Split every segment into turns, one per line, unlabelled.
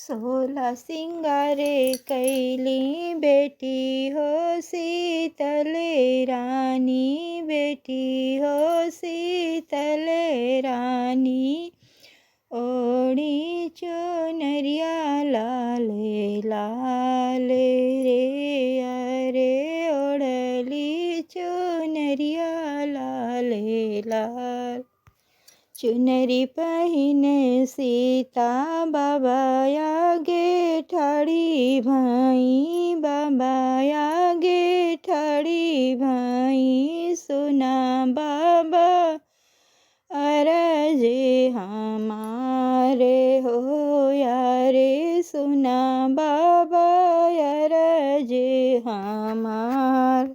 सोला सिंगारे कैली बेटी हो शीतले रानी, बेटी हो शीतले रानी। ओढ़ी चुनरिया लाले लाल रे, अरे ओढ़ली चुनरिया लाले लाल। चुनरी पहिने सीता बाबा आगे ठाड़ी भाई, बाबा आगे ठाड़ी भाई। सुना बाबा अरजे हमारे हो यारे, सुना बाबा अरजे हमार।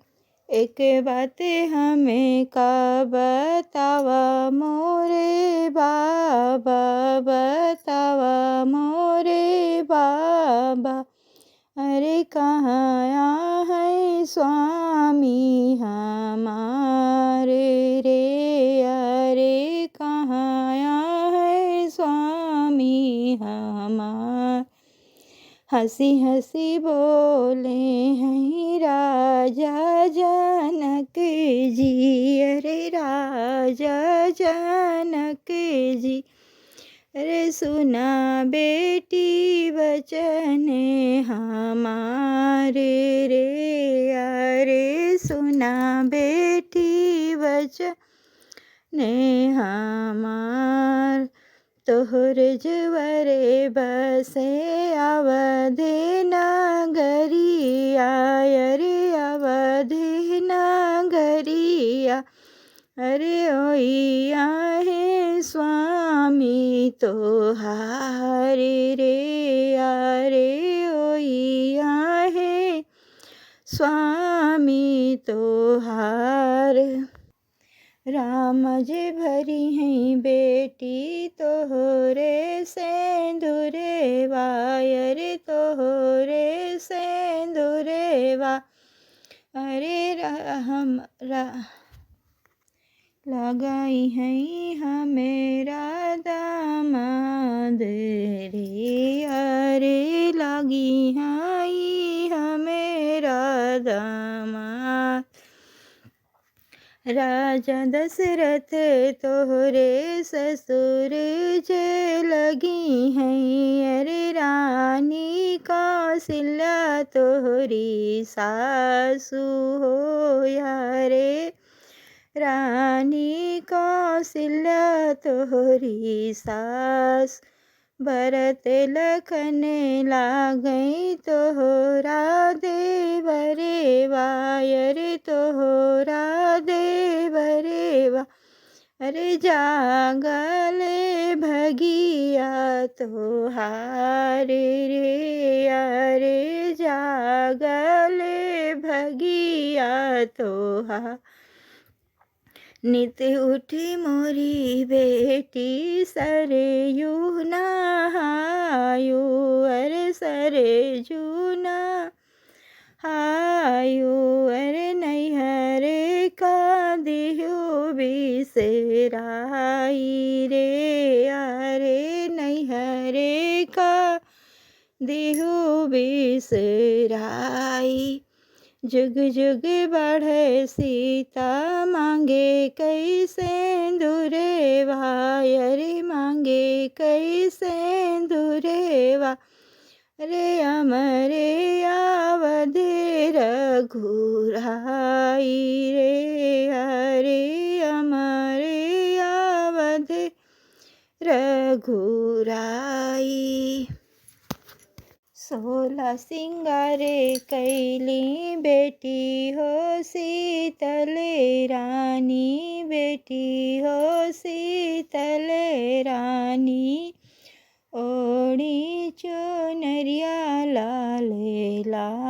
एक बात हमें का बतावा मोरे बाबा, बतावा मोरे बाबा। अरे कहाँ है स्वामी हमारे रे, अरे कहाँ है स्वामी हमार। हंसी हंसी बोले हैं राजा जनक जी, अरे राजा जनक जी। अरे सुना बेटी वचन हमारे रे, अरे सुना बेटी वचन हमार। तोहर जवरे बसे अवधि नगरिया, अरे अवधि नगरिया। अरे ओइया है स्वामी तोहारे रे, अरे ओइया है स्वामी तोहार। राम जे भरी हैं बेटी तोहरे सेंदूरे वायरे, तोहरे सेंदूरे वा। अरे हम लगाई हैं हमेरा दामाद रे, अरे लगी हैं हमेरा दामाद। राजा दशरथ तोहरे ससुर जे लगी हैं, अरे रानी कौशल्या तोहरी सासु हो यारे। रानी कौशल्या तोहरी सास। भरत लखन लागई तोहरा देवरे वायरे, तोहरा देवरे वा। अरे जागले भगिया तोहारे रे, अरे जागले भगिया तोहार। नित उठी मोरी बेटी सरयू नहायू, अरे सरयू नहायू। अरे नैहरे का दिहु बिसराई रे, अरे नैहरे का दिहु बिसराई। जुग जुग बढ़े सीता मांगे कैसे दूरे भाई, अरे मांगे कैसे दूरे वा। अरे अमरे अवधि रघुराई रे, अरे अमरे अवधि रघुराई। सोला सिंगारे कैली बेटी हो शीतले रानी, बेटी हो शीतले रानी। ओढ़ी चुनरिया लाले लाल।